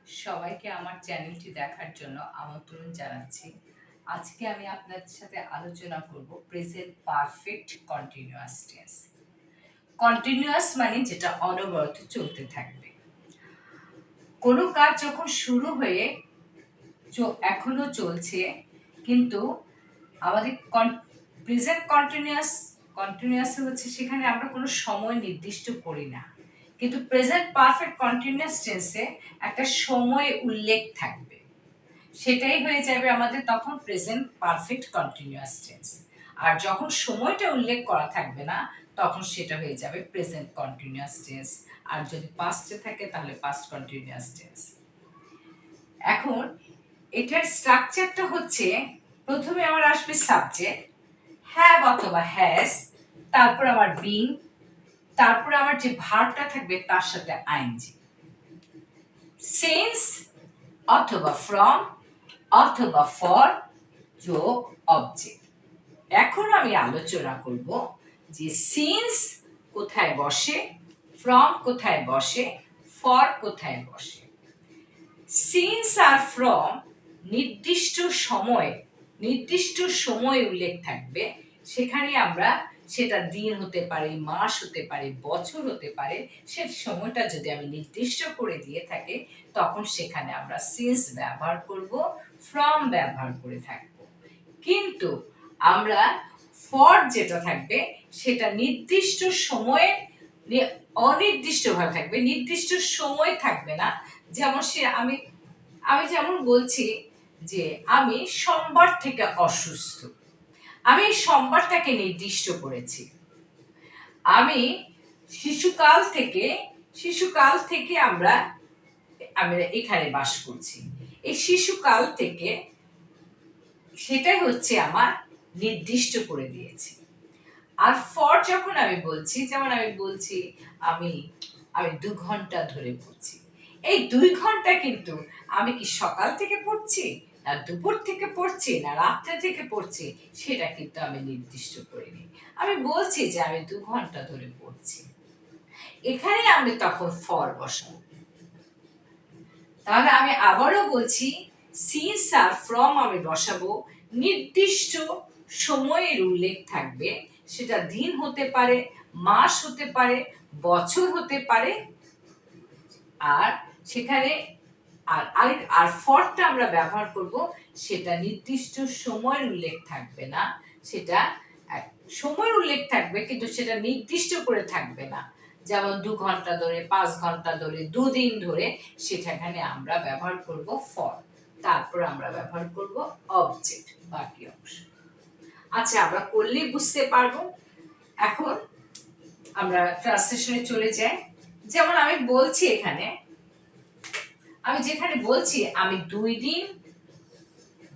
সবাইকে আমার চ্যানেলটি দেখার জন্য আমন্ত্রণ জানাচ্ছি। আজকে আমি আপনাদের সাথে আলোচনা করব present perfect continuous tense. Continuous মানে যেটা অনবরত চলতে থাকবে। কোনো কাজ যখন শুরু হয়ে এখনো চলছে, কিন্তু আমাদের প্রেজেন্ট কন্টিনিউয়াস হচ্ছে সেখানে আমরা কোনো সময় নির্দিষ্ট করি না, কিন্তু প্রেজেন্ট পারফেক্ট কন্টিনিউয়াস টেন্সে একটা সময় উল্লেখ থাকবে। সেটাই হয়ে যাবে আমাদের তখন প্রেজেন্ট পারফেক্ট কন্টিনিউয়াস টেন্স। আর যখন সময়টা উল্লেখ করা থাকবে না, তখন সেটা হয়ে যাবে প্রেজেন্ট কন্টিনিউয়াস টেন্স। আর যদি পাস্টে থাকে তাহলে পাস্ট কন্টিনিউয়াস টেন্স। এখন এটার স্ট্রাকচারটা হচ্ছে, প্রথমে আমার আসবে সাবজেক্ট, হ্যাভ অথবা হ্যাজ, তারপর আমার বিং, তারপর আমার যে ভার্বটা থাকবে তার সাথে আইএনজি, সিন্স অথবা ফ্রম অথবা ফর যোগ অবজেক্ট। এখন আমি আলোচনা করব যে সিন্স কোথায় বসে, ফ্রম কোথায় বসে, ফর কোথায় বসে। সিন্স আর ফ্রম নির্দিষ্ট সময় উল্লেখ থাকবে। সেখানে আমরা, সেটা দিন হতে পারে, মাস হতে পারে, বছর হতে পারে, সে সময়টা যদি আমি নির্দিষ্ট করে দিয়ে থাকি, তখন সেখানে আমরা সিন্স ব্যবহার করব, ফ্রম ব্যবহার করে থাকব। কিন্তু আমরা ফর যেটা থাকবে সেটা নির্দিষ্ট সময়ে অনির্দিষ্টভাবে থাকবে, নির্দিষ্ট সময় থাকবে না। যেমন আমি যেমন বলছি যে আমি সোমবার থেকে অসুস্থ, আমি সোমবারটাকে নির্দিষ্ট করেছি। আমি শিশুকাল থেকে আমরা এখানে বাস করছি, এই শিশুকাল থেকে সেটাই হচ্ছে আমার নির্দিষ্ট করে দিয়েছি। আর ফর যখন আমি বলছি, যেমন আমি বলছি আমি 2 ঘন্টা ধরে পড়ছি, এই 2 ঘন্টা কিন্তু আমি কি সকাল থেকে পড়ছি, না দুপুর থেকে পড়ছি, না রাত্রে থেকে পড়ছি, সেটা কিন্তু আমি নির্দিষ্ট করিনি। আমি বলছি যে আমি 2 ঘন্টা ধরে পড়ছি, এখানে আমি তখন ফর বসাবো। তাহলে আমি আবারও বলছি, সিন্স আর ফ্রম আমি বসাবো, নির্দিষ্ট সময়ের উল্লেখ থাকবে, সেটা দিন হতে পারে, মাস হতে পারে, বছর হতে পারে। আর সেখানে আর ফরটা আমরা ব্যবহার করব, সেটা নির্দিষ্ট সময়ের উল্লেখ থাকবে না, সেটা সময়ের উল্লেখ থাকবে কিন্তু সেটা নির্দিষ্ট করে থাকবে না। যেমন 2 ঘন্টা ধরে, 5 ঘন্টা ধরে, 2 দিন ধরে, সেখানে আমরা ব্যবহার করব ফর, তারপর আমরা ব্যবহার করব অবজেক্ট বাকি অংশ। আচ্ছা, আমরা করলেই বুঝতে পারবো। এখন আমরা ট্রান্সলেশনে চলে যাই। যেমন আমি বলছি এখানে, আমি যেখানে বলছি আমি 2 দিন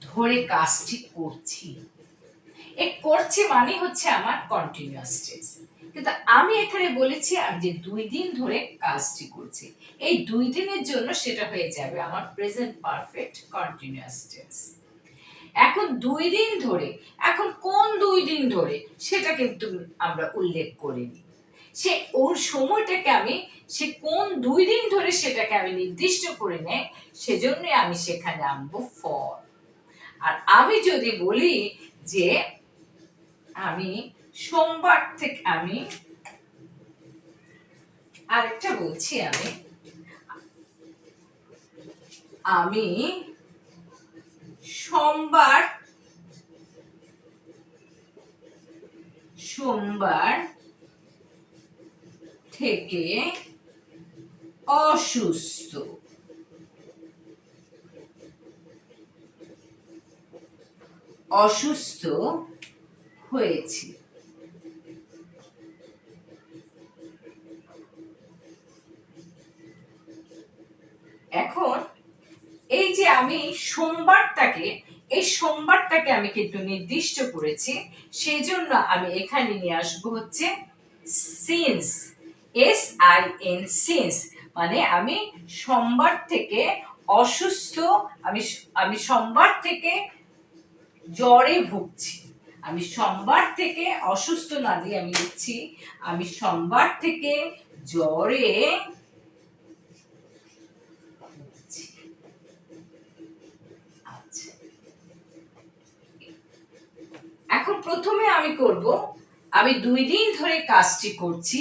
ধরে কাজটি করছি, এই করছি মানে হচ্ছে আমার কন্টিনিউয়াস টেন্স। কিন্তু আমি এখানে বলেছি আমি যে 2 দিন ধরে কাজটি করছি, এই 2 দিনের জন্য সেটা হয়ে যাবে আমার প্রেজেন্ট পারফেক্ট কন্টিনিউয়াস টেন্স। এখন 2 দিন ধরে, এখন কোন 2 দিন ধরে সেটা কিন্তু আমরা উল্লেখ করিনি। সে ওর সময়টাকে সে কোন 2 দিন ধরে সেটাকে আমি নির্দিষ্ট করে নেই, সেজন্য আমি সেখানে আনবো ফর। আর আমি যদি বলি যে আমি সোমবার থেকে, আরেকটা বলছি, আমি সোমবার থেকে অসুস্থ হয়েছি। এখন এই যে আমি সোমবারটাকে আমি কিন্তু নির্দিষ্ট করেছি, সেই জন্য আমি এখানে নিয়ে আসবো হচ্ছে সিন্স, SIN, সিন্স। মানে আমি সোমবার থেকে অসুস্থ, আমি সোমবার থেকে জ্বরে ভুগছি। আমি সোমবার থেকে অসুস্থ না দিয়ে আমি লিখছি আমি সোমবার থেকে জ্বরে ভুগছি। প্রথমে আমি করব, আমি 2 দিন ধরে কাজটি করছি,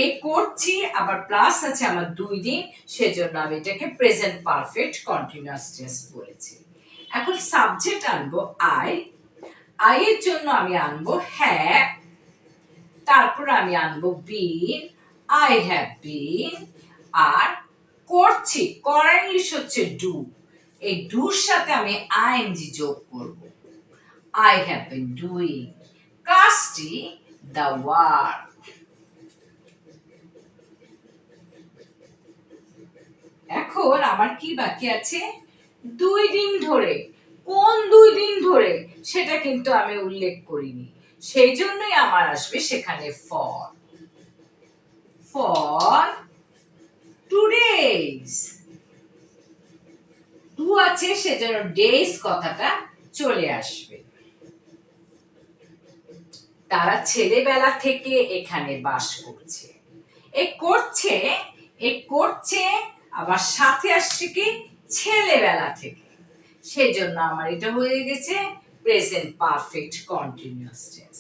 এই করছি আবার প্লাস আছে আমার 2 দিন, সেজন্য আমি এটাকে প্রেজেন্ট পারফেক্ট কন্টিনিউয়াস টেন্স বলেছি। এখন সাবজেক্ট আনবো আই, আই এর জন্য আমি আনবো হ্যাভ, তারপর আমি আনবো বিন, আই হ্যাভ বিন, আর করছি, করা ইংলিশ হচ্ছে ডু, এই ডুর সাথে আমি আইএনজি যোগ করব, I have been doing কাজটি the work। এখন আমার কি বাকি আছে, 2 দিন ধরে, কোন 2 দিন ধরে সেটা কিন্তু আমি উল্লেখ করিনি, সেই জন্যই আমার আসবে সেখানে ফর 2 days, 2 আছে সেজন্য ডেজ কথাটা চলে আসবে। তারা ছেলেবেলা থেকে এখানে বাস করছে, এ করছে আবার সাথে আসছে কি ছেলেবেলা থেকে, সেজন্য আমার এটা হয়ে গেছে প্রেজেন্ট পারফেক্ট কন্টিনিউয়াস টেন্স।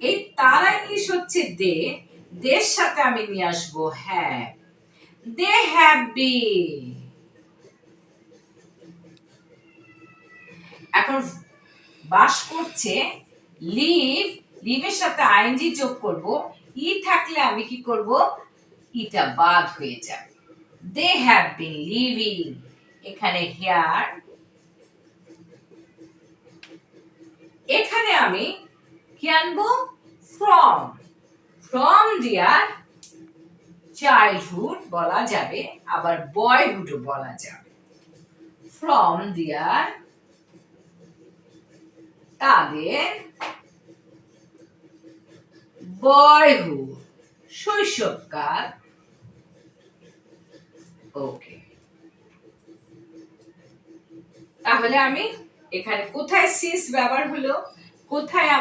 এই তারা ইংলিশ হচ্ছে দে, দের সাথে আমি নিয়ে আসবো হ্যাভ, দে হ্যাভ বিন। এখন বাস করছে লিভ, লিভের সাথে আইএনজি যোগ করব, ই থাকলে আমি কি করব, ইটা বাদ হয়ে যাবে, দে হ্যাভ বিন লিভিং, এখানে হিয়ার, এখানে আমি কি আনবো ফ্রম, ফ্রম দেয়ার চাইল্ডহুড বলা যাবে, আবার বয়হুডও বলা যাবে, ফ্রম দেয়ার তাদের বয়হুড শৈশবকাল, ওকে। তাহলে আমি এখানে কোথায় সিস ব্যবহার হলো, কোথায়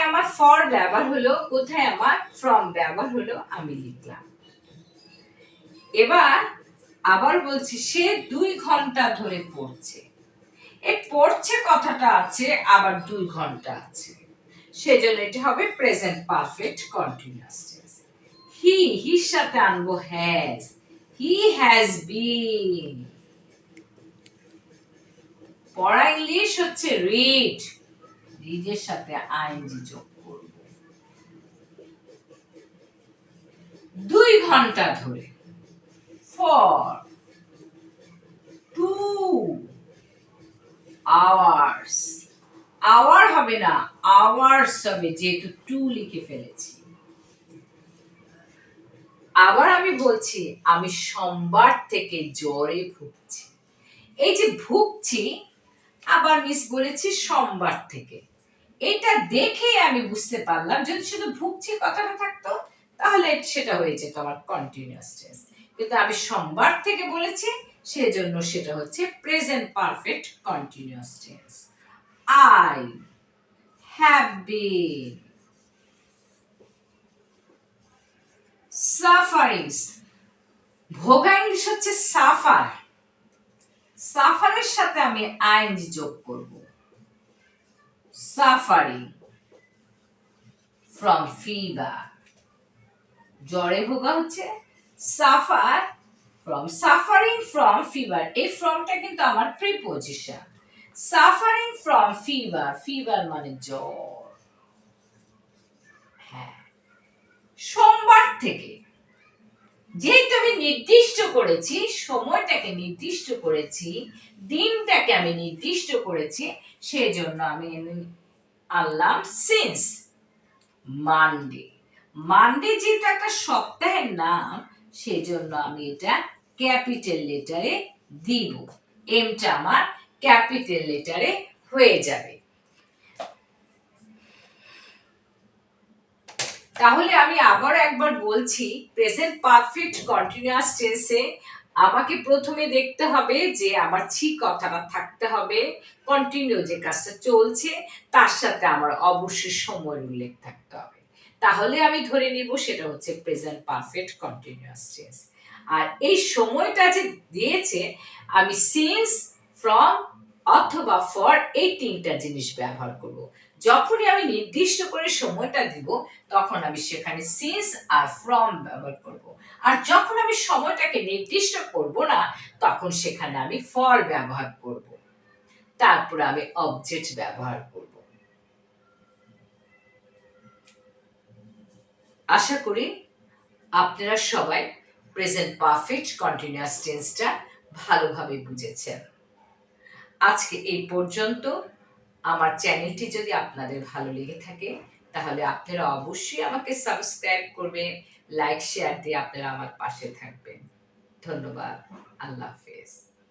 আমার ফর ব্যবহার হলো, কোথায় আমার ফ্রম ব্যবহার হলো আমি লিখলাম। এবার আবার বলছি সে 2 ঘন্টা ধরে পড়ছে, এই পড়ছে কথাটা আছে আবার 2 ঘন্টা আছে, সেজন্য এটা হবে প্রেজেন্ট পারফেক্ট কন্টিনিউয়াস টেন্স। হির সাথে আনবো হ্যাজ, হি হ্যাজ বিন। পড়া ইংলিশ হচ্ছে রিড, রিডের সাথে আইএনজি যোগ করব, 2 ঘন্টা ধরে, ফর 2 hours, আওয়ার হবে না আওয়ার্স হবে, যেহেতু 2 লিখে ফেলেছি। আবার আমি বলছি আমি সোমবার থেকে জ্বরে ভুগছি, এই যে ভুগছি, আবার মিস বলেছি সোমবার থেকে, এটা দেখেই আমি বুঝতে পারলাম, যদি শুধু ভুগছি কথাটা থাকতো তাহলে সেটা হয়ে যেত আমার কন্টিনিউয়াস টেন্স, কিন্তু আমি সোমবার থেকে বলেছি, সেজন্য সেটা হচ্ছে present perfect continuous tense. I have been suffering, ভোগা ইংলিশ হচ্ছে সাফার, সাফারের সাথে আমি আইএনজি যোগ করব, সাফারিং ফ্রম ফিভার, জ্বরে ভোগা হচ্ছে suffer from, suffering from fever, এই ফ্রমটা কিন্তু আমার preposition, suffering from fever, fever মানে জ্বর, হ্যাঁ সোমবার থেকে, যেহেতু আমি নির্দিষ্ট করেছি, সময়টাকে নির্দিষ্ট করেছি, দিনটাকে আমি নির্দিষ্ট করেছি, সেজন্য আমি আনলাম সিন্স মানডে, মানডে যেহেতু একটা সপ্তাহের নাম, সেজন্য আমি এটা ক্যাপিটাল লেটারে দিব, এমটা আমার ক্যাপিটাল লেটারে হয়ে যাবে। তাহলে আমি আবার একবার বলছি, প্রেজেন্ট পারফেক্ট কন্টিনিউয়াস টেন্সে আমাকে প্রথমে দেখতে হবে যে আমার কথাটা থাকতে হবে, কন্টিনিউ যে কাজটা চলছে তার সাথে আমার অবশ্যই সময়ের উল্লেখ থাকতে হবে, তাহলে আমি ধরে নিব সেটা হচ্ছে প্রেজেন্ট পারফেক্ট কন্টিনিউয়াস টেন্স। আর এই সময়টা যে দিয়েছে, আমি সিন্স, ফ্রম অথবা ফর, এই 3টা জিনিস ব্যবহার করব। যখনই আমি নির্দিষ্ট করে সময়টা দিব তখন আমি সেখানে সিন্স আর ফ্রম ব্যবহার করব। আর যখন আমি সময়টাকে নির্দিষ্ট করব না তখন সেখানে আমি ফর ব্যবহার করব। তারপর আমি অবজেক্ট ব্যবহার করব। আশা করি আপনারা সবাই প্রেজেন্ট পারফেক্ট কন্টিনিউয়াস টেন্সটা ভালোভাবে বুঝেছেন। আজকে এই পর্যন্ত। আমার চ্যানেলটি যদি আপনাদের ভালো লেগে থাকে তাহলে আপনারা অবশ্যই আমাকে সাবস্ক্রাইব করবেন, লাইক শেয়ার দিয়ে আপনারা আমার পাশে থাকবেন। ধন্যবাদ। আল্লাহ হাফেজ।